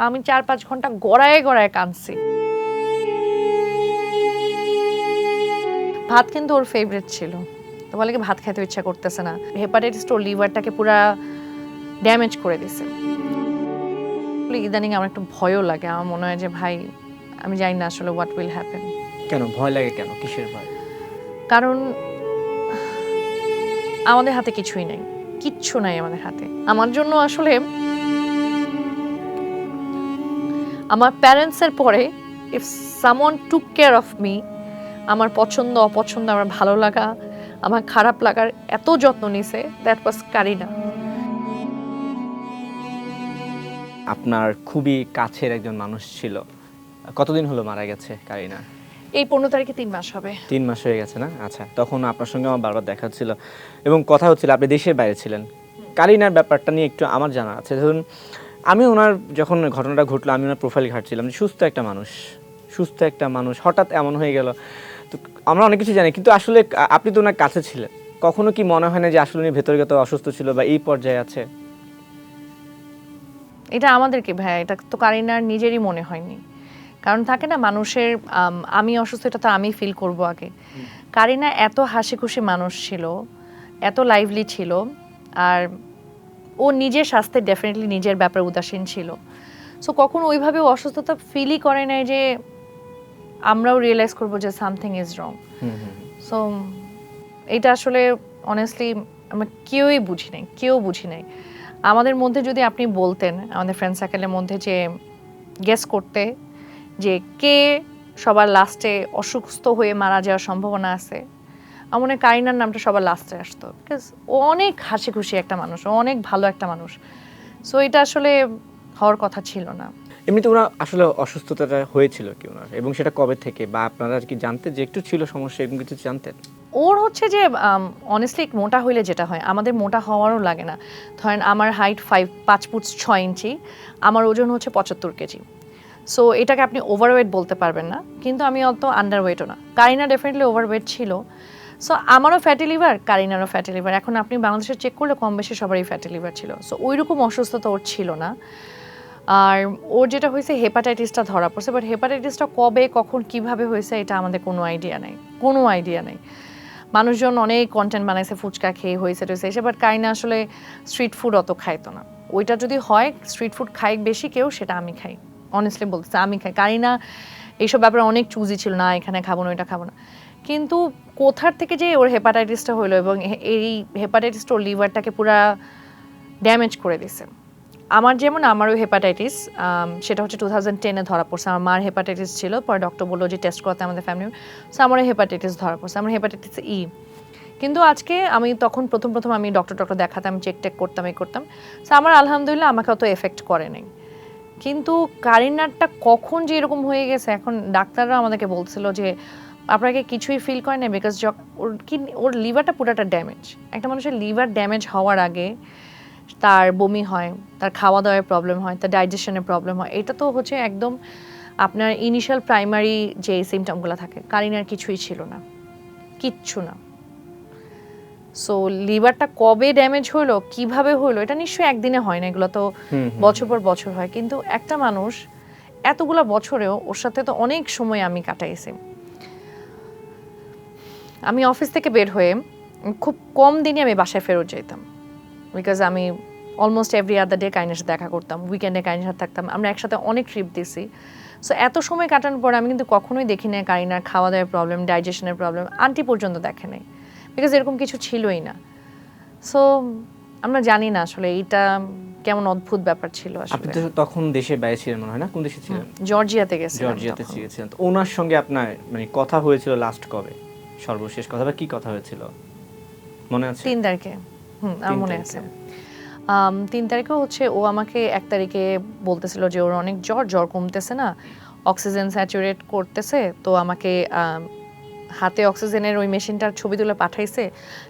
আমি ৪-৫ ঘন্টা গড়ায় গড়ায় কাঁদছি। ভাত কিন্তু ওর ফেভারিট ছিল। তো বলে কি ভাত খেতে ইচ্ছা করতেছে না। হেপাটাইটিস ওর লিভারটাকে পুরা ড্যামেজ করে দিছে। ইদানিং আমার একটু ভয়ও লাগে। আমার মনে হয় যে ভাই আমি জানি না আসলে হোয়াট উইল হ্যাপেন। কেন ভয় লাগে কেন? কিসের ভয়? কারণ আমাদের হাতে কিছুই নাই। কিচ্ছু নাই আমাদের হাতে। আমার জন্য আসলে আমার প্যারেন্টসের পরে if someone took care of me, আমার পছন্দ অপছন্দ, আমার ভালো লাগা, আমার খারাপ লাগার এত যত্ন নিছে, দ্যাট ওয়াজ কারিনা। আপনার খুবই কাছের একজন মানুষ ছিল। কতদিন হলো মারা গেছে কারিনা? এই 15 তারিখে 3 মাস হবে। 3 মাস হয়ে গেছে না? আচ্ছা, তখন আপনার সঙ্গে আমার বারবার দেখা হচ্ছিল এবং কথা হচ্ছিল, আপনি দেশের বাইরে ছিলেন। কারিনার ব্যাপারটা নিয়ে একটু আমার জানা আছে। ধরুন আমি ওনার যখন ঘটনাটা ঘটলো, আমি ওনার প্রোফাইল ঘাঁটছিলাম যে সুস্থ একটা মানুষ হঠাৎ এমন হয়ে গেল। তো আমরা অনেক কিছু জানি, কিন্তু আসলে আপনি তো ওনার কাছে ছিলেন, কখনো কি মনে হয় না যে আসলে উনি ভেতরগত অসুস্থ ছিল বা এই পর্যায়ে আছে? এটা আমাদেরকে ভাই, এটা তো কারিনার নিজেরই মনে হয়নি। কারণ থাকে না মানুষের আমি অসুস্থ, এটা তো আমি ফিল করব আগে। কারিনা এত হাসি খুশি মানুষ ছিল, এত লাইভলি ছিল, আর ও নিজের স্বাস্থ্যে ডেফিনেটলি নিজের ব্যাপারে উদাসীন ছিল। সো কখনো ওইভাবে অসুস্থতা ফিলই করে নাই যে আমরাও রিয়েলাইজ করবো যে সামথিং ইজ রং। সো এটা আসলে অনেস্টলি আমরা কেউই বুঝি নাই। আমাদের মধ্যে যদি আপনি বলতেন, আমাদের ফ্রেন্ড সার্কেলের মধ্যে যে গেস করতে যে কে সবার লাস্টে অসুস্থ হয়ে মারা যাওয়ার সম্ভাবনা আছে, আমার মনে হয় কারিনার নামটা সবার লাস্টে আসতো। বিকজ ও অনেক হাসি খুশি একটা মানুষ, ও অনেক ভালো একটা মানুষ। সো এটা আসলে হওয়ার কথা ছিল না। এমনিতে ওনার আসলে অসুস্থতাটা হয়েছিল কি ওনার, এবং সেটা কবে থেকে, বা আপনারা কি জানতেন যে একটু ছিল সমস্যা, এরকম কিছু জানতেন? ওর হচ্ছে যে অনেস্টলি মোটা হইলে যেটা হয়, আমাদের মোটা হওয়ারও লাগে না। ধরেন আমার হাইট 5 ফুট 6 ইঞ্চি, আমার ওজন হচ্ছে 75 কেজি। সো এটাকে আপনি ওভারওয়েট বলতে পারবেন না, কিন্তু আমি অত আন্ডারওয়েটও না। কারিনা ডেফিনেটলি ওভারওয়েট ছিল। সো আমারও ফ্যাটি লিভার, কারিনারও ফ্যাটি লিভার। এখন আপনি বাংলাদেশে চেক করলে কম বেশি সবারই ফ্যাটি লিভার ছিল। সো ওইরকম অসুস্থতা ওর ছিল না। আর ওর যেটা হয়েছে হেপাটাইটিসটা ধরা পড়ছে, বাট হেপাটাইটিসটা কবে কখন কিভাবে হয়েছে এটা আমাদের কোনো আইডিয়া নেই। মানুষজন অনেক কন্টেন্ট বানাইছে ফুচকা খেয়ে হয়েছে এসে, বাট কারিনা আসলে স্ট্রিট ফুড অত খাইতো না। ওইটা যদি হয় স্ট্রিট ফুড খাই বেশি কেউ, সেটা আমি খাই। অনেস্টলি বলতেছে আমি খাই। কারিনা এইসব ব্যাপারে অনেক চুজি ছিল, না এখানে খাবো না ওইটা খাবো না। কিন্তু কোথার থেকে যে ওর হেপাটাইটিসটা হলো, এবং এই হেপাটাইটিসটা ওর লিভারটাকে পুরা ড্যামেজ করে দিছে। আমার যেমন আমারও হেপাটাইটিস, সেটা হচ্ছে 2010-এ ধরা পড়ছে। আমার মার হেপাটাইটিস ছিল, পরে ডক্টর বললো যে টেস্ট করতে আমাদের ফ্যামিলি। সো আমারও হেপাটাইটিস ধরা পড়ছে, আমার হেপাটাইটিস ই। কিন্তু আজকে আমি তখন প্রথম আমি ডক্টর দেখাতাম, চেক করতাম। সো আমার আলহামদুলিল্লাহ আমাকে অত এফেক্ট করে নাই। কিন্তু কারিনারটা কখন যে এরকম হয়ে গেছে, এখন ডাক্তাররা আমাদেরকে বলছিল যে আপনাকে কিছুই ফিল করে না, বিকজ ওর লিভারটা পুরোটা ড্যামেজ। একটা মানুষের লিভার ড্যামেজ হওয়ার আগে তার বমি হয়, তার খাওয়া দাওয়ায় প্রবলেম হয়, তার ডাইজেশনের প্রবলেম হয়। এটা তো হচ্ছে একদম আপনার ইনিশিয়াল প্রাইমারি যে সিমটমগুলো থাকে। কারিনার কিছুই ছিল না, কিচ্ছু না। সো লিভারটা কবে ড্যামেজ হলো, কিভাবে হলো, এটা নিশ্চয়ই একদিনে হয় না, এগুলো তো বছর পর বছর হয়। কিন্তু একটা মানুষ এতগুলা বছরেও, ওর সাথে তো অনেক সময় আমি কাটাইছি। আমি অফিস থেকে বের হয়ে খুব কম দিনই আমি বাসায় ফেরত যেতাম, বিকজ আমি অলমোস্ট এভরি আদার ডে কারিনার সাথে দেখা করতাম, উইকেন্ডে কারিনার সাথে থাকতাম, আমরা একসাথে অনেক ট্রিপ দিছি। সো এত সময় কাটানোর পর আমি কিন্তু কখনোই দেখি না কারিনার খাওয়া দাওয়ার প্রবলেম, ডাইজেশনের প্রবলেম। আন্টি পর্যন্ত দেখে নাই, বিকজ এরকম কিছু ছিলই না। সো আমরা জানি না আসলে এইটা কেমন অদ্ভুত ব্যাপার ছিল। আপনি আসলে তো তখন দেশের বাইরে ছিলেন মনে হয় না? কোন দেশে ছিলেন? জর্জিয়াতে গেছিলাম। জর্জিয়াতে ছিলেন। তো ওনার সঙ্গে আপনার মানে কথা হয়েছিল লাস্ট কবে? সর্বশেষ কথা বা কি কথা হয়েছিল মনে আছে? 3 তারিখে। আমার মনে আছে। 3 তারিখে হচ্ছে ও আমাকে 1 তারিখে বলতেছিল যে ওর অনেক জ্বর কমতেছে না, অক্সিজেন স্যাচুরেট করতেছে। তো আমাকে হাতে অক্সিজেনের ওই মেশিনটার ছবি তুলে পাঠাইছে,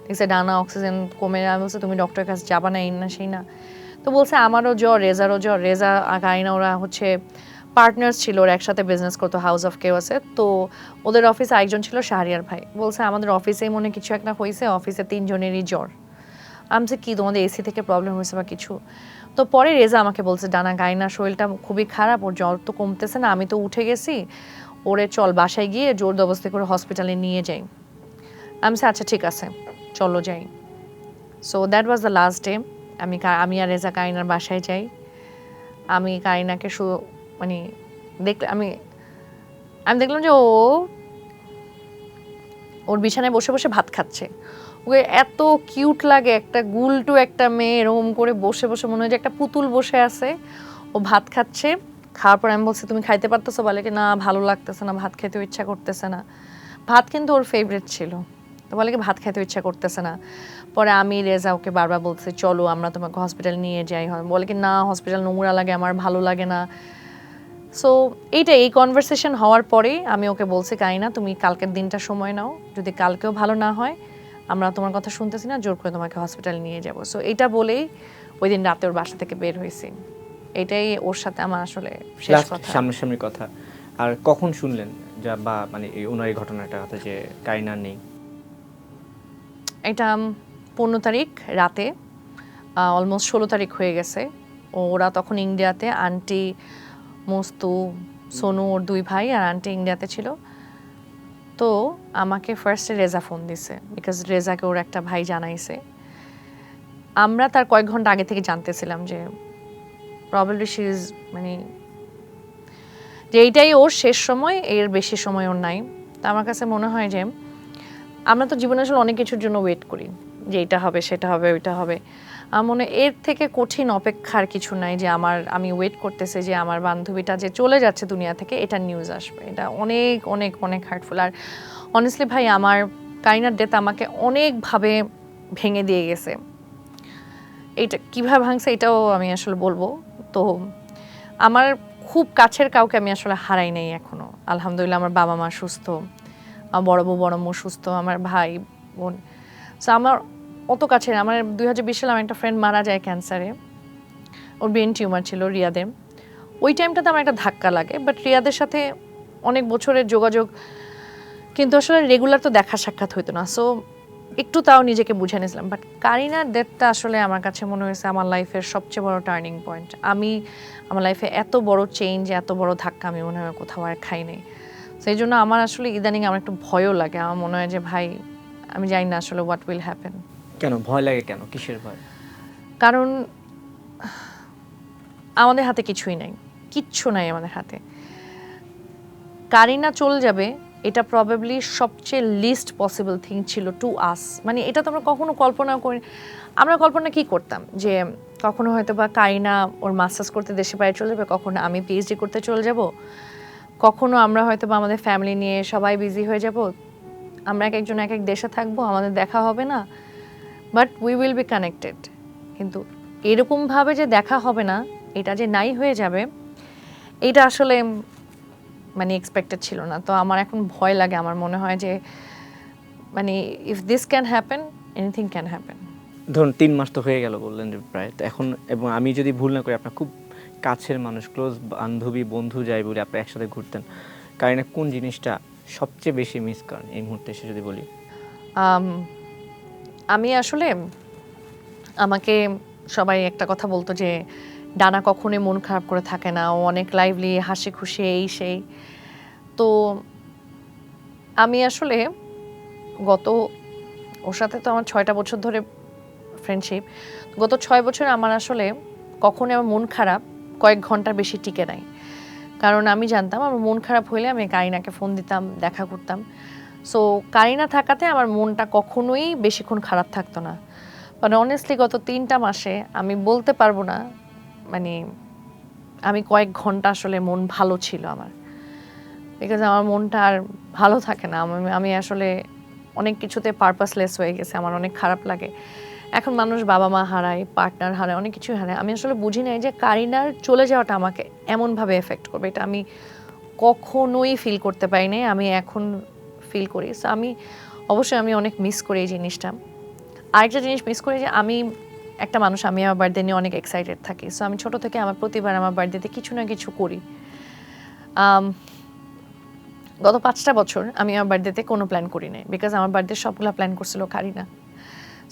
দেখছে ডানা অক্সিজেন কমে যাওয়া। বলছে তুমি ডক্টরের কাছে যাবা না, এই না সেই না। তো বলছে আমারও জ্বর, রেজারও জ্বর। রেজা আর কারিনা ওরা হচ্ছে পার্টনার্স ছিল, ওরা একসাথে বিজনেস করতো, হাউস অফ কেউ আছে। তো ওদের অফিসে আরেকজন ছিল শাহরিয়ার ভাই। বলছে আমাদের অফিসেই মনে কিছু একটা হয়েছে, অফিসে 3 জনেরই জ্বর। আমি কি তোমাদের এসি থেকে প্রবলেম হয়েছে বা কিছু? তো পরে রেজা আমাকে বলছে ডানা গাইনার শরীরটা খুবই খারাপ, ওর জ্বর তো কমতেছে না, আমি তো উঠে গেছি, ওরে চল বাসায় গিয়ে জোর জবরদস্তি করে হসপিটালে নিয়ে যাই। আমি আচ্ছা ঠিক আছে চলো যাই। So that was the last day. আমি আর রেজা কারিনার বাসায় যাই। আমি কারিনাকে মানে আমি দেখলাম যে ওর বিছানায় বসে বসে ভাত খাচ্ছে। ওকে এত কিউট লাগে, একটা গুলটু একটা মেয়ে এরকম করে বসে বসে মনে হয় যে একটা পুতুল বসে আছে, ও ভাত খাচ্ছে। খাওয়ার পর আমি বলছি তুমি খাইতে পারতেছো? বলে কি না ভালো লাগতেছে না, ভাত খেতেও ইচ্ছা করতেছে না। ভাত কিন্তু ওর ফেভারিট ছিল, তো বলে কি ভাত খেতেও ইচ্ছা করতেছে না। পরে আমি রেজা ওকে বারবার বলছি চলো আমরা তোমাকে হসপিটাল নিয়ে যাই, বলে কি না হসপিটাল নোংরা লাগে, আমার ভালো লাগে না। সো এই কনভারসেশন হওয়ার পরেই আমি ওকে বলছি কারিনা তুমি কালকের দিনটা সময় নাও, যদি কালকেও ভালো না হয় আমরা তোমার কথা শুনতেছি না, জোর করে তোমাকে হসপিটাল নিয়ে যাব। সো এটা বলেই ওই দিন রাতে ওর বাসা থেকে বের হয়েছি। এটাই ওর সাথে আমার আসলে শেষ কথা, সামনাসামনি কথা। আর কখন শুনলেন যা বা মানে ওনার এই ঘটনাটা কথা যে কারিনা নেই? এটা 15 তারিখ রাতে, অলমোস্ট 16 তারিখ হয়ে গেছে। ওরা তখন ইন্ডিয়াতে, আন্টি মস্তু সোনু ওর 2 ভাই আর আন্টি ইন্ডিয়াতে ছিল। তো আমাকে ফার্স্টে রেজা ফোন দিছে, বিকজ রেজাকে ওর একটা ভাই জানাইছে। আমরা তার কয়েক ঘন্টা আগে থেকে জানতেছিলাম যে প্রবাবলি শি ইজ মানে যে এইটাই ওর শেষ সময়, এর বেশি সময় ওর নাই। তো আমার কাছে মনে হয় যে আমরা তো জীবনে আসলে অনেক কিছুর জন্য ওয়েট করি যে এটা হবে সেটা হবে ওইটা হবে। আমার মনে এর থেকে কঠিন অপেক্ষার কিছু নাই যে আমি ওয়েট করতেছি যে আমার বান্ধবীটা যে চলে যাচ্ছে দুনিয়া থেকে, এটা নিউজ আসবে। এটা অনেক অনেক অনেক হার্টফুল। আর অনেস্টলি ভাই আমার কারিনার ডেথ আমাকে অনেকভাবে ভেঙে দিয়ে গেছে। এইটা কীভাবে ভাঙছে এটাও আমি আসলে বলবো। তো আমার খুব কাছের কাউকে আমি আসলে হারাই নাই এখনো, আলহামদুলিল্লাহ। আমার বাবা মা সুস্থ, আমার বড় বউ বড় মা সুস্থ, আমার ভাই বোন। সো আমার অত কাছের, আমার 2020 সালে আমার একটা ফ্রেন্ড মারা যায় ক্যান্সারে, ওর ব্রেন টিউমার ছিল রিয়াদে। ওই টাইমটাতে আমার একটা ধাক্কা লাগে, বাট রিয়াদের সাথে অনেক বছরের যোগাযোগ, কিন্তু আসলে রেগুলার তো দেখা সাক্ষাৎ হইতো না। সো একটু তাও নিজেকে বুঝে নিয়েছিলাম। বাট কারিনার ডেথটা আসলে আমার কাছে মনে হয়েছে আমার লাইফের সবচেয়ে বড় টার্নিং পয়েন্ট। আমার লাইফে এত বড় চেঞ্জ, এত বড় ধাক্কা আমি মনে হয় কোথাও আর খাই নাই। সেই জন্য আমার আসলে ইদানিং আমার একটু ভয়ও লাগে। আমার মনে হয় যে ভাই আমি জানি না আসলে হোয়াট উইল হ্যাপেন। কেন ভয় লাগে? কেন, কিসের ভয়? কারণ আমাদের হাতে কিছুই নাই, কিচ্ছু নাই আমাদের হাতে। কারিনা চলে যাবে এটা প্রবাবলি সবচেয়ে লিস্ট পসিবল থিং ছিল টু আস। মানে এটা তো আমরা কখনো কল্পনা করি। আমরা কল্পনা কি করতাম যে কখনো হয়তো বা কারিনা ওর মাস্টার্স করতে দেশে বাইরে চলে যাবে, কখনো আমি পিএইচডি করতে চলে যাব, কখনো আমরা হয়তো বা আমাদের ফ্যামিলি নিয়ে সবাই বিজি হয়ে যাব, আমরা এক একজন এক এক দেশে থাকবো, আমাদের দেখা হবে না, but we will be connected. কিন্তু এরকমভাবে যে দেখা হবে না, এটা যে নাই হয়ে যাবে, এটা আসলে মানে এক্সপেক্টেড ছিল না। তো আমার এখন ভয় লাগে। আমার মনে হয় যে মানে if this can happen, anything can happen. ধরুন 3 মাস তো হয়ে গেল বললেন যে প্রায়, তো এখন এবং আমি যদি ভুল না করি আপনার খুব কাছের মানুষ, ক্লোজ বান্ধবী বন্ধু যাই বলে আপনি একসাথে ঘুরতেন, কারিনা কোন জিনিসটা সবচেয়ে বেশি মিস করেন এই মুহূর্তে এসে যদি বলি? আমি আসলে, আমাকে সবাই একটা কথা বলতো যে ডানা কখনোই মন খারাপ করে থাকে না, ও অনেক লাইভলি, হাসি খুশি, এই সেই। তো আমি আসলে ওর সাথে তো আমার 6টা বছর ধরে ফ্রেন্ডশিপ। গত 6 বছর আমার আসলে কখনোই আমার মন খারাপ কয়েক ঘন্টার বেশি টিকে নাই। কারণ আমি জানতাম আমার মন খারাপ হইলে আমি কারিনাকে ফোন দিতাম, দেখা করতাম। সো কারিনা থাকাতে আমার মনটা কখনোই বেশিক্ষণ খারাপ থাকতো না। মানে অনেস্টলি গত 3টা মাসে আমি বলতে পারবো না মানে আমি কয়েক ঘন্টা আসলে মন ভালো ছিল আমার, বিকজ আমার মনটা আর ভালো থাকে না। আমি আসলে অনেক কিছুতে পারপাসলেস হয়ে গেছে, আমার অনেক খারাপ লাগে। এখন মানুষ বাবা মা হারায়, পার্টনার হারায়, অনেক কিছু হারায়। আমি আসলে বুঝি নাই যে কারিনার চলে যাওয়াটা আমাকে এমনভাবে এফেক্ট করবে, এটা আমি কখনোই ফিল করতে পারি নাই। আমি এখন ফিল করি। সো অবশ্যই আমি অনেক মিস করি এই জিনিসটা। আরেকটা জিনিস মিস করি যে আমি একটা মানুষ, আমি আমার বার্থডে নিয়ে অনেক এক্সাইটেড থাকি। সো আমি ছোট থেকে আমার প্রতিবার আমার বার্থডেতে কিছু না কিছু করি। গত 5টা বছর আমি আমার বার্থডেতে কোনো প্ল্যান করি নাই, বিকজ আমার বার্থডে সবগুলো প্ল্যান করছিল কারিনা।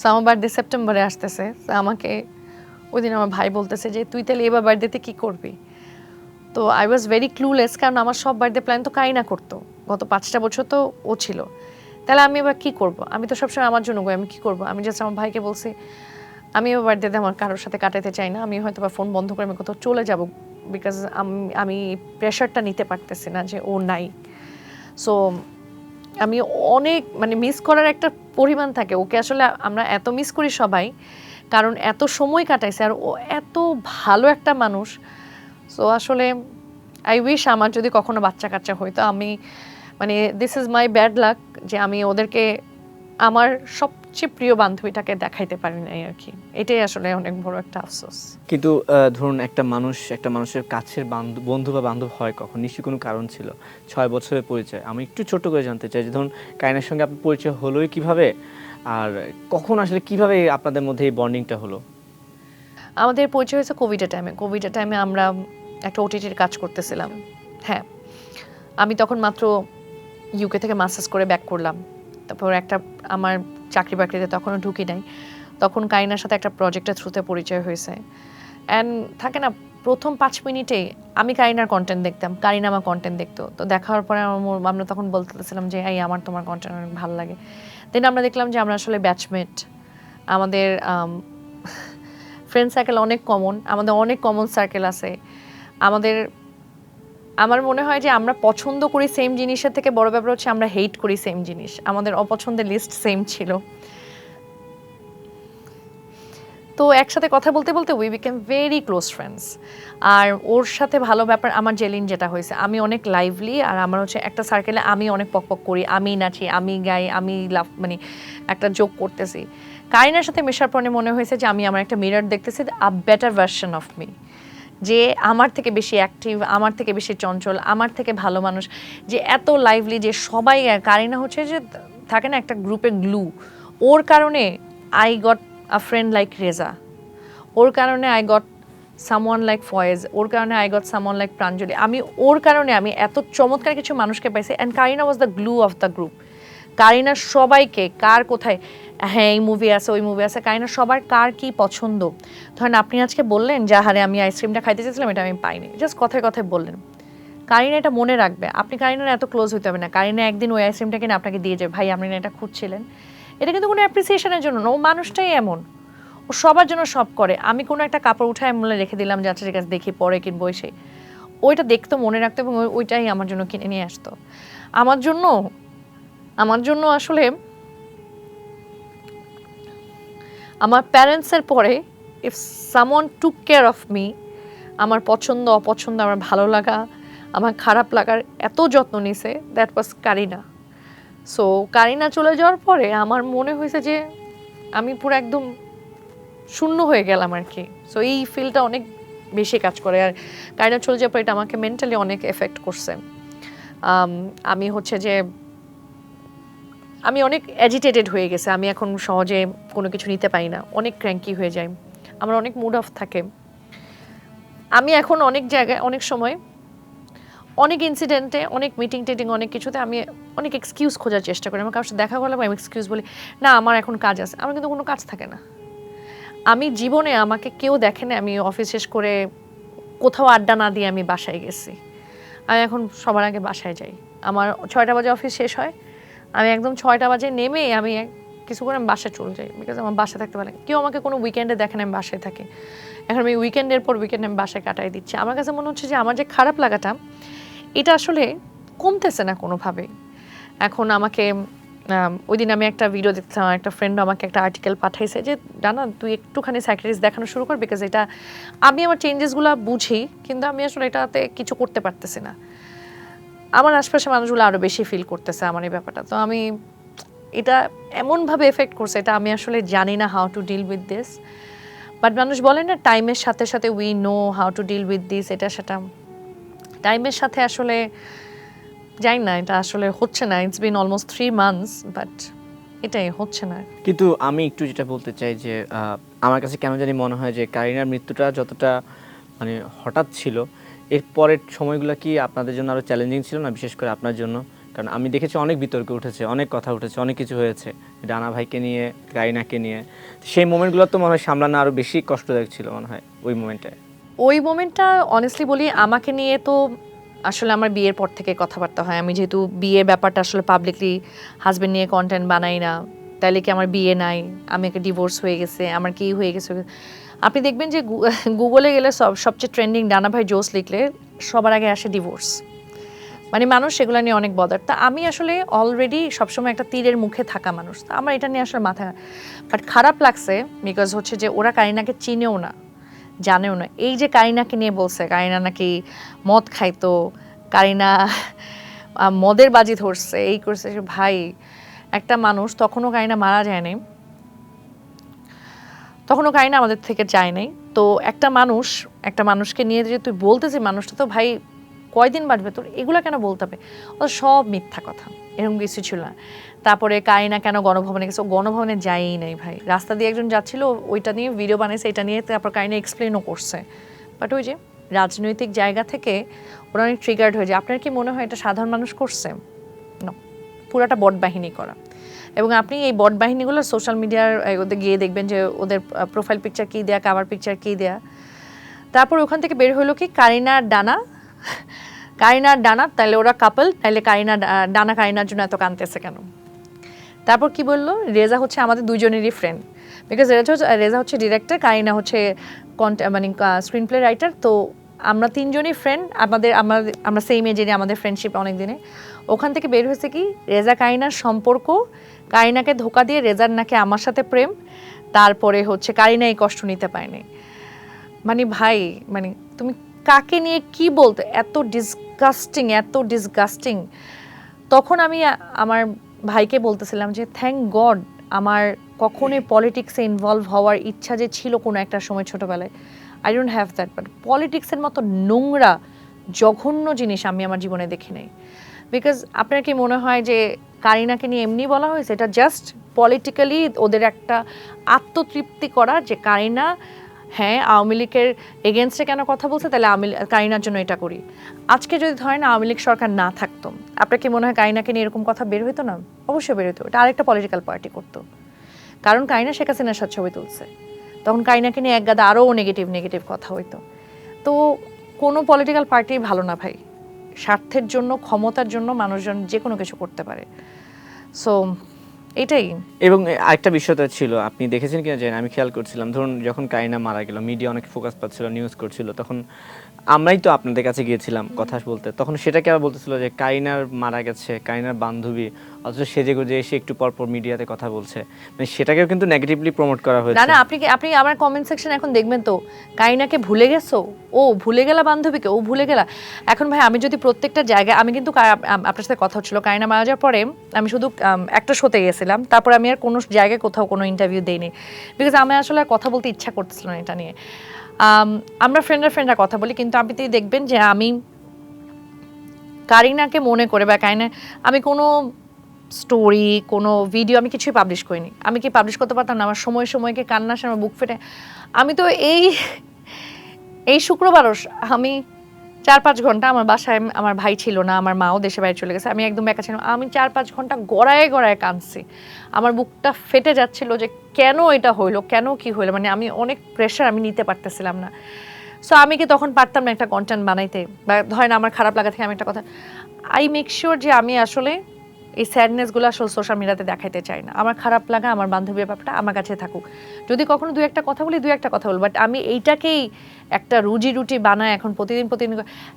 সো আমার বার্থডে সেপ্টেম্বরে আসতেছে, তো আমাকে ওই দিন আমার ভাই বলতেছে যে তুই তাহলে এবার বার্থডেতে কী করবি। তো আই ওয়াজ ভেরি ক্লুলেস, কারণ আমার সব বার্থডে প্ল্যান তো কাইনা করতো, গত 5টা বছর তো ও ছিল। তাহলে আমি এবার কী করব, আমি তো সবসময় আমার জন্য আমি কী করব। আমি জাস্ট আমার ভাইকে বলছি আমি এবার বার্থডেতে আমার কারোর সাথে কাটাতে চাই না, আমি হয়তো বা ফোন বন্ধ করে আমি কোথাও চলে যাব, বিকজ আমি প্রেশারটা নিতে পারতেছি না যে ও নাই। সো আমি অনেক মানে মিস করার একটা পরিমাণ থাকে ওকে, আসলে আমরা এত মিস করি সবাই, কারণ এত সময় কাটাইছে আর ও এত ভালো একটা মানুষ। সো আসলে আই উইশ আমার যদি কখনো বাচ্চা কাচ্চা হইতো, আমি মানে this is my bad luck যে আমি ওদেরকে আমার সবচেয়ে প্রিয় বান্ধবীটাকে দেখাইতে পারি নাই আর কি। এটাই আসলে অনেক বড় একটা আফসোস। কিন্তু ধরুন একটা মানুষের কাছের বন্ধু বা বান্ধব হয় কখন, নিশ্চয়ই কোনো কারণ ছিল। 6 বছরের পরিচয়, আমি একটু ছোট করে জানতে চাই যে ধরুন কারিনার সঙ্গে আপনার পরিচয় হলোই কিভাবে, আর কখন আসলে কিভাবে আপনাদের মধ্যে এই বন্ডিংটা হলো? আমাদের পরিচয় হয়েছে কোভিডের টাইমে আমরা একটা ওটিটির কাজ করতেছিলাম। হ্যাঁ, আমি তখন মাত্র ইউকে থেকে মাস্টার্স করে ব্যাক করলাম। তারপর একটা আমার চাকরি বাকরিতে তখনও ঢুকি নাই, তখন কারিনার সাথে একটা প্রজেক্টের থ্রুতে পরিচয় হয়েছে। অ্যান্ড থাকে না, প্রথম 5 মিনিটে আমি কারিনার কন্টেন্ট দেখতাম, কারিনা আমার কন্টেন্ট দেখতো। তো দেখা হওয়ার পরে আমরা তখন বলতেছিলাম যে এই আমার তোমার কন্টেন্ট অনেক ভালো লাগে। দেন আমরা দেখলাম যে আমরা আসলে ব্যাচমেট, আমাদের ফ্রেন্ড সার্কেল অনেক কমন, আমাদের অনেক কমন সার্কেল আছে আমাদের। আমার মনে হয় যে আমরা পছন্দ করি সেম জিনিসের থেকে বড় ব্যাপার হচ্ছে আমরা হেট করি সেম জিনিস, আমাদের অপছন্দের লিস্ট সেম ছিল। তো একসাথে কথা বলতে বলতে we became very close friends. আর ওর সাথে ভালো ব্যাপার আমার জেলিন যেটা হয়েছে, আমি অনেক লাইভলি, আর আমার হচ্ছে একটা সার্কেলে আমি অনেক পক করি, আমি নাচি, আমি গাই, আমি লাভ মানে একটা জোক করতেছি। কারিনার সাথে মেশার পরে মনে হয়েছে যে আমি আমার একটা মিরর দেখতেছি, a better version of me, যে আমার থেকে বেশি অ্যাক্টিভ, আমার থেকে বেশি চঞ্চল, আমার থেকে ভালো মানুষ, যে এত লাইভলি, যে সবাই। কারিনা হচ্ছে যে থাকে না একটা গ্রুপে গ্লু, ওর কারণে I got a friend like Reza, ওর কারণে I got someone like Foyez, ওর কারণে I got someone like Pranjali. আমি ওর কারণে আমি এত চমৎকার কিছু মানুষকে পাইছি। And Karina was the glue of the group. Karina সবাইকে কার কোথায় হ্যাঁ এই মুভি আছে ওই মুভি আছে, কারিনা সবার কার কি পছন্দ। ধরেন আপনি আজকে বললেন যে হারে আমি আইসক্রিমটা খাইতে চেয়েছিলাম, এটা আমি পাইনি, জাস্ট কথায় কথায় বললেন, কারিনা এটা মনে রাখবে। আপনি কারিনার এত ক্লোজ হতে হবে না, কারিনা একদিন ওই আইসক্রিমটা কিনে আপনাকে দিয়ে যাবে, ভাই আপনি না এটা খুঁজছিলেন। এটা কিন্তু কোনো অ্যাপ্রিসিয়েশনের জন্য না, ও মানুষটাই এমন, ও সবার জন্য সব করে। আমি কোনো একটা কাপড় উঠায় মনে রেখে দিলাম যে আচ্ছা ঠিক আছে দেখি পরে কিনবো, এসে ওইটা দেখতো, মনে রাখতো, এবং ওইটাই আমার জন্য কিনে নিয়ে আসতো। আমার জন্য আসলে আমার প্যারেন্টসের পরে if someone took care of me, আমার পছন্দ অপছন্দ, আমার ভালো লাগা, আমার খারাপ লাগার এত যত্ন নিছে, that was Kareena. So Kareena চলে যাওয়ার পরে আমার মনে হয়েছে যে আমি পুরো একদম শূন্য হয়ে গেলাম আর কি। সো এই ফিলটা অনেক বেশি কাজ করে। আর কারিনা চলে যাওয়ার পর এটা আমাকে মেন্টালি অনেক এফেক্ট করছে। আমি হচ্ছে যে আমি অনেক অ্যাজিটেটেড হয়ে গেছে, আমি এখন সহজে কোনো কিছু নিতে পারি না, অনেক ক্র্যাঙ্কি হয়ে যাই, আমার অনেক মুড অফ থাকে। আমি এখন অনেক জায়গায় অনেক সময় অনেক ইনসিডেন্টে অনেক মিটিং টিটিং অনেক কিছুতে আমি অনেক এক্সকিউজ খোঁজার চেষ্টা করি। আমার কারোর সাথে দেখা করলে আমি এক্সকিউজ বলি, না আমার এখন কাজ আছে, আমার কিন্তু কোনো কাজ থাকে না। আমি জীবনে আমাকে কেউ দেখে না আমি অফিস শেষ করে কোথাও আড্ডা না দিয়ে আমি বাসায় গেছি। আমি এখন সবার আগে বাসায় যাই, আমার 6টা বাজে অফিস শেষ হয়, আমি একদম 6টা বাজে নেমে আমি কিছু করে আমি বাসায় চলে যাই, বিকজ আমার বাসায় থাকতে পারে। কেউ আমাকে কোনো উইকেন্ডে দেখেন আমি বাসায় থাকি, এখন আমি উইকেন্ডের পর উইকেন্ড আমি বাসায় কাটাই দিচ্ছি। আমার কাছে মনে হচ্ছে যে আমার যে খারাপ লাগাটা এটা আসলে কমতেছে না কোনোভাবেই। এখন আমাকে ওই দিন আমি একটা ভিডিও দেখছিলাম, একটা ফ্রেন্ড আমাকে একটা আর্টিকেল পাঠাইছে যে ডানা তুই একটুখানি সাইকিয়াট্রিস্ট দেখানো শুরু কর, বিকজ এটা আমি আমার চেঞ্জেসগুলো বুঝি কিন্তু আমি আসলে এটাতে কিছু করতে পারতেছি না। আমার আশপাশের মানুষগুলো আরও বেশি ফিল করতেছে আমার এই ব্যাপারটা। তো আমি এটা এমনভাবে এফেক্ট করছে, এটা আমি আসলে জানি না how to deal with this. But মানুষ বলে না টাইমের সাথে সাথে we know how to deal with this, এটা সেটা টাইমের সাথে আসলে জানি না, এটা আসলে হচ্ছে না। It's been almost 3 months, but এটাই হচ্ছে না। কিন্তু আমি একটু যেটা বলতে চাই যে আমার কাছে কেন জানি মনে হয় যে কারিনার মৃত্যুটা যতটা হঠাৎ ছিল, এর পরের সময়গুলো কি আপনাদের জন্য আরও চ্যালেঞ্জিং ছিল না, বিশেষ করে আপনার জন্য? কারণ আমি দেখেছি অনেক বিতর্ক উঠেছে, অনেক কথা উঠেছে, অনেক কিছু হয়েছে ডানা ভাইকে নিয়ে, কারিনাকে নিয়ে। সেই মোমেন্টগুলো তো মনে হয় সামলানো আরও বেশি কষ্টদায়ক ছিল মনে হয় ওই মোমেন্টে। ওই মোমেন্টটা অনেস্টলি বলি, আমাকে নিয়ে তো আসলে আমার বিয়ের পর থেকে কথাবার্তা হয়। আমি যেহেতু বিয়ের ব্যাপারটা আসলে পাবলিকলি হাজব্যান্ড নিয়ে কন্টেন্ট বানাই না, তাইলে কি আমার বিয়ে নাই, আমি একটা ডিভোর্স হয়ে গেছে, আমার কি হয়ে গেছে। আপনি দেখবেন যে গুগলে গেলে সবচেয়ে ট্রেন্ডিং ডানা ভাই জোস লিখলে সবার আগে আসে ডিভোর্স। মানে মানুষ সেগুলো নিয়ে অনেক বদার। তা আমি আসলে অলরেডি সবসময় একটা তীরের মুখে থাকা মানুষ, তা আমার এটা নিয়ে আসলে মাথা। বাট খারাপ লাগছে বিকজ হচ্ছে যে ওরা কারিনাকে চিনেও না, জানেও না। এই যে কারিনাকে নিয়ে বলছে কারিনা নাকি মদ খাইতো, কারিনা মদের বাজি ধরছে, এই করছে। ভাই, একটা মানুষ, তখনও কারিনা মারা যায় নাই, তখনও কারিনা আমাদের থেকে যায় নাই। তো একটা মানুষকে নিয়ে যে তুই বলতেছি, মানুষটা তো ভাই কয়দিন বাঁচবে, তোর এগুলো কেন বলতে হবে? ও সব মিথ্যা কথা, এরকম কিছু ছিল না। তারপরে কারিনা কেন গণভবনে গেছে, ও গণভবনে যায়ই নাই ভাই। রাস্তা দিয়ে একজন যাচ্ছিল, ওইটা নিয়ে ভিডিও বানিয়েছে, এটা নিয়ে তারপর কারিনা এক্সপ্লেনও করছে। বাট ওই যে রাজনৈতিক জায়গা থেকে ওরা অনেক ট্রিগার্ড হয়ে যায়। আপনার কি মনে হয় এটা সাধারণ মানুষ করছে? না, পুরাটা বট বাহিনী করা। এবং আপনি এই বট বাহিনীগুলো সোশ্যাল মিডিয়ার ওদের গিয়ে দেখবেন যে ওদের প্রোফাইল পিকচার কী দেয়া, কাভার পিকচার কী দেয়া। তারপর ওখান থেকে বের হলো কি কারিনার ডানা, তাহলে ওরা কাপল, তাহলে ডানা কারিনার জন্য এত কাঁদতেছে কেন? তারপর কি বললো, রেজা হচ্ছে আমাদের দুজনেরই ফ্রেন্ড, বিকজ রেজা হচ্ছে ডিরেক্টর, কারিনা হচ্ছে মানে স্ক্রিন প্লে রাইটার। তো আমরা তিনজনই ফ্রেন্ড, আমরা সেম এজে, আমাদের ফ্রেন্ডশিপ অনেক দিনে। ওখান থেকে বের হয়েছে কি রেজা কারিনার সম্পর্ক, কারিনাকে ধোকা দিয়ে রেজার নাকি আমার সাথে প্রেম, তারপরে হচ্ছে কারিনা এই কষ্ট নিতে পারেনি। মানে ভাই, মানে তুমি কাকে নিয়ে কি বলতে, এত ডিসগাস্টিং। তখন আমি আমার ভাইকে বলতেছিলাম যে থ্যাংক গড আমার কখনোই পলিটিক্সে ইনভলভ হওয়ার ইচ্ছা যে ছিল কোনো একটা সময় ছোটোবেলায়, I don't have that. But পলিটিক্সের মতো নোংরা জঘন্য জিনিস আমি আমার জীবনে দেখি নাই। বিকজ আপনার কি মনে হয় যে কারিনাকে নিয়ে এমনি বলা হয়েছে? এটা জাস্ট পলিটিক্যালি ওদের একটা আত্মতৃপ্তি করা যে কারিনা হ্যাঁ আওয়ামী লীগের এগেনস্টে কেন কথা বলছে, তাহলে কারিনার জন্য এটা করি। আজকে যদি ধরেন আওয়ামী লীগ সরকার না থাকতো, আপনার কি মনে হয় কারিনাকে নিয়ে এরকম কথা বের হইতো না? অবশ্যই বের হইতো। এটা আরেকটা পলিটিক্যাল পার্টি করতো, কারণ কারিনা শেখ হাসিনার সাথে ছবি তুলছে, তখন কারিনাকে নিয়ে এক গাদা আরও নেগেটিভ কথা হইতো। তো কোনো পলিটিক্যাল পার্টি ভালো না ভাই। স্বার্থের জন্য, ক্ষমতার জন্য মানুষজন যে কোনো কিছু করতে পারে। সো এটাই। এবং আরেকটা বিষয় তো ছিল, আপনি দেখেছেন কিনা জানি না, আমি খেয়াল করছিলাম, ধরুন যখন কারিনা মারা গেল, মিডিয়া অনেক ফোকাস পাচ্ছিল, নিউজ করছিল, তখন আমরাই তো আপনাদের কাছে গিয়েছিলাম কথা বলতে, তখন সেটাকে আবার বলতেছিল যে কারিনার মারা গেছে, কারিনার বান্ধবী, অথচ সেজে গুজে এসে একটু পরপর মিডিয়াতে কথা বলছে, মানে সেটাকেও কিন্তু নেগেটিভলি প্রমোট করা হয়েছে। না, আপনি আমার কমেন্ট সেকশন এখন দেখবেন তো, কারিনাকে ভুলে গেছো, ও ভুলে গেলা বান্ধবীকে, ও ভুলে গেলা। এখন ভাই আমি যদি প্রত্যেকটা জায়গায়, আমি কিন্তু আপনার সাথে কথা হচ্ছিল কারিনা মারা যাওয়ার পরে, আমি শুধু একটা শোতে গেছিলাম, তারপর আমি আর কোনো জায়গায় কোথাও কোনো ইন্টারভিউ দেইনি, বিকজ আমি আসলে আর কথা বলতে ইচ্ছা করতেছিল না এটা নিয়ে। আমরা ফ্রেন্ডরা কথা বলি, কিন্তু আপনি দেখবেন যে আমি কারিনাকে মনে করে বা কারিনা, আমি কোনো স্টোরি, কোনো ভিডিও আমি কিছুই পাবলিশ করিনি। আমি কি পাবলিশ করতে পারতাম না? আমার সময়কে কান্না আসে, আমার বুক ফেটে। আমি তো এই শুক্রবারও আমি 4-5 ঘন্টা আমার বাসায়, আমার ভাই ছিল না, আমার মাও দেশে বাইরে চলে গেছে, আমি একদম একা ছিলাম। আমি 4-5 ঘন্টা গড়ায় কাঁদছি। আমার বুকটা ফেটে যাচ্ছিল যে কেন এটা হইলো, কেন কি হইলো, মানে আমি অনেক প্রেশার আমি নিতে পারতেছিলাম না। সো আমি কি তখন পারতাম না একটা কন্টেন্ট বানাইতে, বা ধরেন আমার খারাপ লাগা থেকে আমি একটা কথা, আই মেক শিওর যে আমি আসলে এই স্যাডনেসগুলো আসলে সোশ্যাল মিডিয়াতে দেখাইতে চাই না। আমার খারাপ লাগা, আমার বান্ধবীর ব্যাপারটা আমার কাছে থাকুক। যদি কখনো দুই একটা কথা বলি, বাট আমি এইটাকেই একটা রুটি বানায় এখন প্রতিদিন।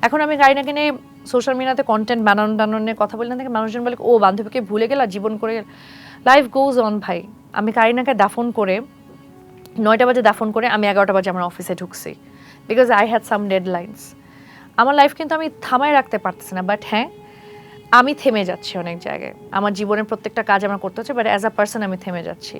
এখন আমি কারিনাকে নিয়ে সোশ্যাল মিডিয়াতে কন্টেন্ট বানানো নিয়ে কথা বলি না, থেকে মানুষজন বলে ও বান্ধবীকে ভুলে গেলা, জীবন করে গেল। লাইফ গোজ অন ভাই। আমি কারিনাকে দাফন করে 9টা বাজে দাফন করে আমি 11টা বাজে আমার অফিসে ঢুকছি, because I had some deadlines. আমার লাইফ কিন্তু আমি থামায় রাখতে পারতেছি না, বাট হ্যাঁ আমি থেমে যাচ্ছি অনেক জায়গায়। আমার জীবনের প্রত্যেকটা কাজ আমার করতে হচ্ছে, বাট অ্যাজ আ পার্সন আমি থেমে যাচ্ছি।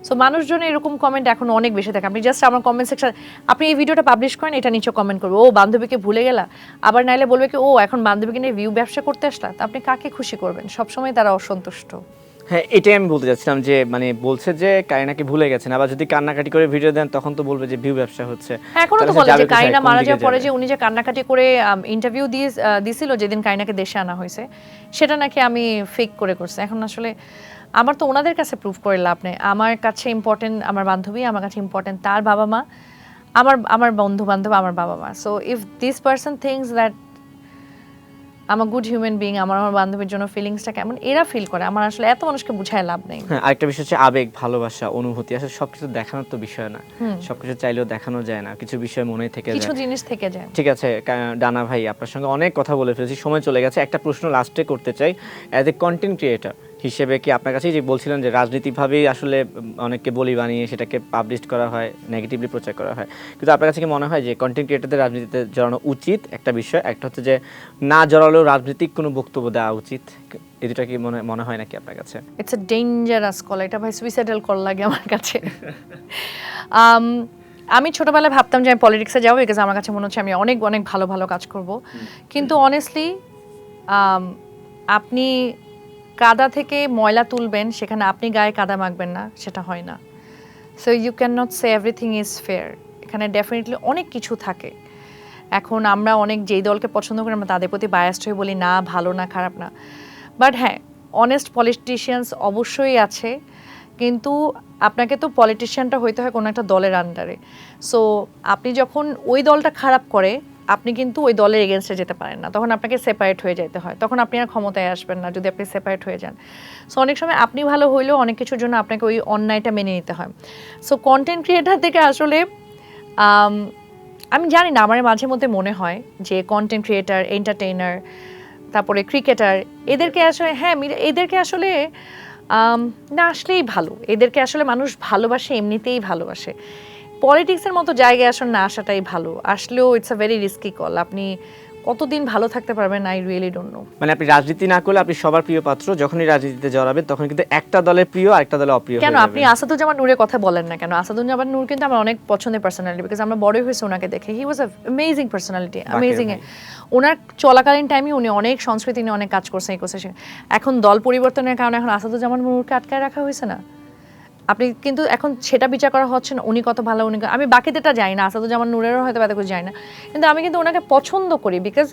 সো মানুষজন এরকম কমেন্ট এখন অনেক বেশি থাকে। আপনি জাস্ট আমার কমেন্ট সেকশন, আপনি এই ভিডিওটা পাবলিশ করেন, এটা নিচে কমেন্ট করবে ও বান্ধবীকে ভুলে গেলা, আবার নাইলে বলবে কি ও এখন বান্ধবীকে নিয়ে ভিউ ব্যবসা করতে আসলা। তো আপনি কাকে খুশি করবেন? সবসময় তারা অসন্তুষ্ট। হ্যাঁ, এটাই আমি বলতে চাচ্ছিলাম যে মানে বলছে যে কারিনাকে ভুলে গেছেন, আবার যদি কান্নাকাটি করে ভিডিও দেন তখন তো বলবে যে ভিউ ব্যবসা হচ্ছে। হ্যাঁ, এখনো তো তাহলে বলে যাবে যে কোথায়, কারিনা কোন মারা দিকে যাওয়ার পরে যাবে? যে উনি যে কান্নাকাটি করে ইন্টারভিউ দিছিল যেদিন কারিনাকে দেশে আনা হয়েছে, সেটা নাকি আমি ফেক করে করছি। এখন আসলে আমার তো ওনাদের কাছে প্রুফ করে লাভ নেই। আমার কাছে ইম্পর্টেন্ট আমার বান্ধবী, আমার কাছে ইম্পর্টেন্ট তার বাবা মা, আমার আমার বন্ধু বান্ধব, আমার বাবা মা। So if this person things that আমার গুড হিউম্যান বিং, আমার আমার বান্ধবীর জন্য ফিলিংসটা কেমন এরা ফিল করে, আমার আসলে এত মানুষকে বুঝায় লাভ নেই। হ্যাঁ, আরেকটা বিষয় হচ্ছে আবেগ, ভালোবাসা, অনুভূতি, আসলে সবকিছু দেখানোর তো বিষয় না, সবকিছু চাইলেও দেখানো যায় না, কিছু বিষয় মনেই থেকে কিছু যায়। জিনিস থেকে যায়। ঠিক আছে ডানা ভাই, আপনার সঙ্গে অনেক কথা বলে ফেলেছি, সময় চলে গেছে। একটা প্রশ্ন লাস্টে করতে চাই, অ্যাজ এ কন্টেন্ট ক্রিয়েটর হিসেবে কি আপনার কাছে যে বলছিলেন যে রাজনীতিভাবেই আসলে অনেককে বলি বানিয়ে সেটাকে পাবলিশ করা হয়, নেগেটিভলি প্রচার করা হয়, কিন্তু আপনার কাছে কি মনে হয় যে কন্টেন্ট ক্রিয়েটরদের রাজনীতিতে জড়ানো উচিত? একটা বিষয়, একটা হচ্ছে যে না জড়ালেও রাজনৈতিক কোনো বক্তব্য দেওয়া উচিত, এই দুটা কি মনে হয় নাকি আপনার কাছে? ইটস এ ডেঞ্জারাস কল, এটা ভাই সুইসাইডাল কল লাগে আমার কাছে। আম, আমি ছোটবেলায় ভাবতাম যে আমি পলিটিক্সে যাবো, বিকজ আমার কাছে মনে হচ্ছে আমি অনেক অনেক ভালো ভালো কাজ করব, কিন্তু অনেস্টলি আপনি কাদা থেকে ময়লা তুলবেন, সেখানে আপনি গায়ে কাদা মাখবেন না, সেটা হয় না। So you can not say everything is fair, এখানে ডেফিনেটলি অনেক কিছু থাকে। এখন আমরা অনেক যেই দলকে পছন্দ করি আমরা তাদের প্রতি বায়াসড হয়ে বলি না ভালো না খারাপ না, বাট হ্যাঁ অনেস্ট পলিটিশিয়ানস অবশ্যই আছে, কিন্তু আপনাকে তো পলিটিশিয়ানটা হইতে হয় কোনো একটা দলের আন্ডারে। সো আপনি যখন ওই দলটা খারাপ করে আপনি কিন্তু ওই দলের এগেনস্টে যেতে পারেন না, তখন আপনাকে সেপারেট হয়ে যেতে হয়, তখন আপনি আর ক্ষমতায় আসবেন না যদি আপনি সেপারেট হয়ে যান। সো অনেক সময় আপনি ভালো হইলেও অনেক কিছুর জন্য আপনাকে ওই অন্যায়টা মেনে নিতে হয়। সো কন্টেন্ট ক্রিয়েটার থেকে আসলে আমি জানি না, আমার মাঝে মধ্যে মনে হয় যে কন্টেন্ট ক্রিয়েটার, এন্টারটেইনার, তারপরে ক্রিকেটার, এদেরকে আসলে হ্যাঁ এদেরকে আসলে না আসলেই ভালো, এদেরকে আসলে মানুষ ভালোবাসে, এমনিতেই ভালোবাসে। পলিটিক্সের মতো জায়গায় আসলে না আসাটাই ভালো, আসলেও it's a very risky call. আপনি কতদিন ভালো থাকতে পারবেন আই রিয়েলি ডোন্ট নো। মানে আপনি রাজনীতি না করলে আপনি সবার প্রিয় পাত্র, যখনই রাজনীতিতে জড়াবেন তখন কিন্তু একটা দলের প্রিয় আর একটা দলের অপ্রিয় কেন হয়ে আপনি যাবেন। আসাদুজ্জামান নূরের কথা বলেন না কেন? আসাদুজ্জামান নূর কিন্তু আমার অনেক পছন্দের পার্সোনালিটি, বিকজ আমরা বড়ই হয়েছে ওনাকে দেখে। হি ওয়াজ আ অ্যামেজিং পার্সোনালিটি, অ্যামেজিং। ওনার চলাকালীন টাইমে উনি অনেক সংস্কৃতি নিয়ে অনেক কাজ করছেন, এই করছে। এখন দল পরিবর্তনের কারণে এখন আসাদুজ্জামান নূরকে আটকায় রাখা হয়েছে না, আপনি কিন্তু এখন সেটা বিচার করা হচ্ছে না উনি কত ভালো, উনি আমি বাকিদেরটা জানি না, আসাদুজ্জামান নূরেরও হয়তো এত কিছু জানি না, কিন্তু আমি কিন্তু ওনাকে পছন্দ করি because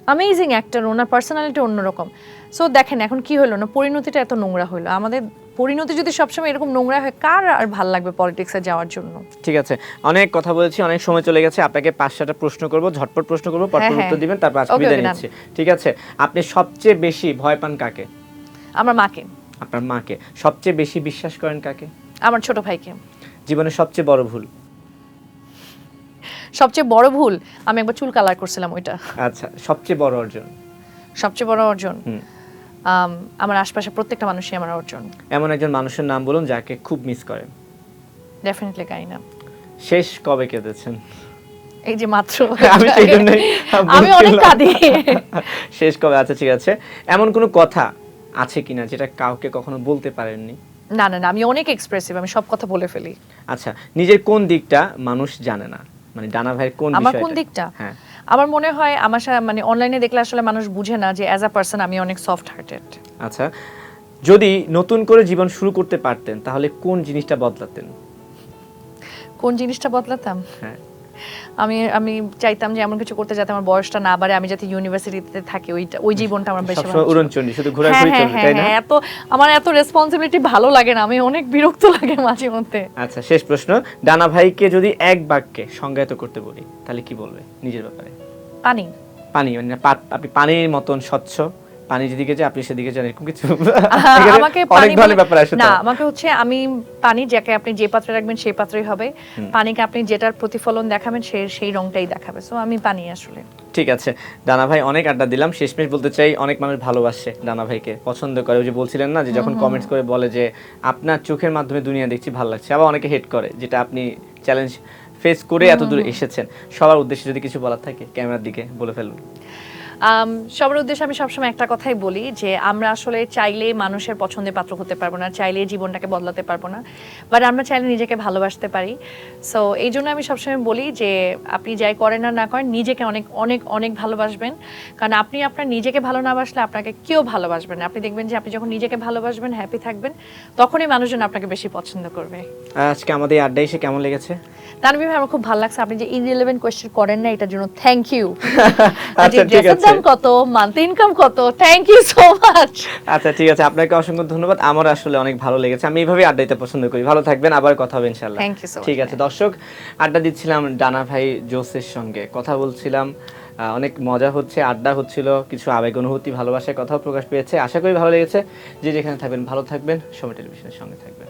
amazing actor, owner personality অন্যরকম। সো দেখেন এখন কি হলো না, পরিণতিটা এত নোংরা হলো। আমাদের পরিণতি যদি সবসময় এরকম নোংরা হয়, কার আর ভাল লাগবে পলিটিক্সে যাওয়ার জন্য? ঠিক আছে, অনেক কথা বলেছি, অনেক সময় চলে গেছে। আপনাকে 5-6টা প্রশ্ন করব, ঝটপট প্রশ্ন করব, পরপর উত্তর দিবেন, তারপর আজকে বিদায় নিচ্ছি। ঠিক আছে, আপনি সবচেয়ে বেশি ভয় পান কাকে? আমার মাকে। আপনার মাকে। সবচেয়ে বেশি বিশ্বাস করেন কাকে? আমার ছোট ভাইকে। জীবনের সবচেয়ে বড় ভুল? সবচেয়ে বড় ভুল, আমি একবার চুল কালার করছিলাম ওইটা। আচ্ছা, সবচেয়ে বড় অর্জন? সবচেয়ে বড় অর্জন আমার আশপাশে প্রত্যেকটা মানুষই আমার অর্জন। এমন একজন মানুষের নাম বলুন যাকে খুব মিস করেন। ডেফিনেটলি কারিনা। শেষ কবে কেঁদেছেন? এই যে মাত্র। আমি সেই জন্যই আমি অনেক কাঁদি। শেষ কবে? আচ্ছা ঠিক আছে, এমন কোনো কথা আছে কিনা যেটা কাউকে কখনো বলতে পারেননি? না না না, আমি অনেক এক্সপ্রেসিভ, আমি সব কথা বলে ফেলি। আচ্ছা, নিজের কোন দিকটা মানুষ জানে না? মানে ডানা ভাইয়ের কোন বিষয়টা? আমার কোন দিকটা? হ্যাঁ, আমার মনে হয় আমার মানে অনলাইনে দেখলে আসলে মানুষ বুঝে না যে অ্যাজ আ পারসন আমি অনেক সফট হার্টেড। আচ্ছা, যদি নতুন করে জীবন শুরু করতে পারতেন তাহলে কোন জিনিসটা বদলাতেন? কোন জিনিসটা বদলাতাম? হ্যাঁ, আমি আমি চাইতাম যে এমন কিছু করতে যাতে আমার বয়সটা না বাড়ে, আমি যাতে ইউনিভার্সিটিতে থাকি, ওই জীবনটা আমার বেশি ভালো। সবসময় উড়নচণ্ডী, শুধু ঘোরাঘুরি চলবে, তাই না? এত আমার এত রেসপন্সিবিলিটি ভালো লাগে না, আমি অনেক বিরক্ত লাগে মাঝে মধ্যে। আচ্ছা, শেষ প্রশ্ন, ডানা ভাইকে যদি এক বাক্যে সংজ্ঞায়িত করতে বলি তাহলে কি বলবে নিজের ব্যাপারে? পানি। পানি মানে আপনি পানির মতন স্বচ্ছ, পানি যেদিকে যায় আপনি সেদিকে যান, এরকম কিছু? আমাকে অনেক ধরনের ব্যাপার আসে না, তো। আমাকে হচ্ছে আমি পানি যাকে আপনি যে পাত্রে রাখবেন সেই পাত্রই হবে, পানিকে আপনি যেটার প্রতিফলন দেখাবেন সেই রংটাই দেখাবে। সো আমি পানি আসলে। ঠিক আছে ডানা ভাই, অনেক আড্ডা দিলাম। শেষমেশ বলতে চাই, অনেক মানুষ ভালোবাসে ডানা ভাইকে, পছন্দ করে। ওই যে বলছিলেন না যে যখন কমেন্টস করে বলে যে আপনার চোখের মাধ্যমে দুনিয়া দেখছি, ভালো লাগছে। আবার অনেকে হেট করে, যেটা আপনি চ্যালেঞ্জ ফেস করে এত দূর এসেছেন। সবার উদ্দেশ্যে যদি কিছু বলার থাকে ক্যামেরার দিকে বলে ফেলুন। সবার উদ্দেশ্যে আমি সবসময় একটা কথাই বলি যে আমরা আসলে চাইলে মানুষের পছন্দের পাত্র হতে পারবো না, চাইলে জীবনটাকে বদলাতে পারবো না, বাট আমরা চাইলে নিজেকে ভালোবাসতে পারি। সো এই জন্য আমি সবসময় বলি যে আপনি যাই করেন আর না করেন নিজেকে অনেক অনেক অনেক ভালোবাসবেন, কারণ আপনি আপনার নিজেকে ভালো না বাসলে আপনাকে কেউ ভালোবাসবেন না। আপনি দেখবেন যে আপনি যখন নিজেকে ভালোবাসবেন, হ্যাপি থাকবেন, তখনই মানুষজন আপনাকে বেশি পছন্দ করবে। আজকে আমাদের এই আড্ডায় এসে কেমন লেগেছে? তানভীর ভাই, আমার খুব ভালো লাগছে। আপনি যে ইররিলেভেন্ট কোয়েশ্চেন করেন না, এটার জন্য থ্যাংক ইউ। আচ্ছা ঠিক ড্রেসের আছে, দাম কত, মান্থলি ইনকাম কত, থ্যাংক ইউ সো মাচ। আচ্ছা ঠিক আছে, আপনাকে অসংখ্য ধন্যবাদ। আমার আসলে অনেক ভালো লেগেছে, আমি এইভাবে আড্ডা দিতে পছন্দ করি। ভালো থাকবেন, আবার কথা হবে ইনশাআল্লাহ। Thank you so much, ঠিক আছে দর্শক, আড্ডা দিচ্ছিলাম ডানা ভাই জোসের সঙ্গে, কথা বলছিলাম, অনেক মজা হচ্ছে, আড্ডা হচ্ছিল, কিছু আবেগ অনুভূতি ভালোবাসার কথাও প্রকাশ পেয়েছে। আশা করি ভালো লেগেছে। যে যেখানে থাকবেন ভালো থাকবেন, সময় টেলিভিশনের সঙ্গে থাকবেন।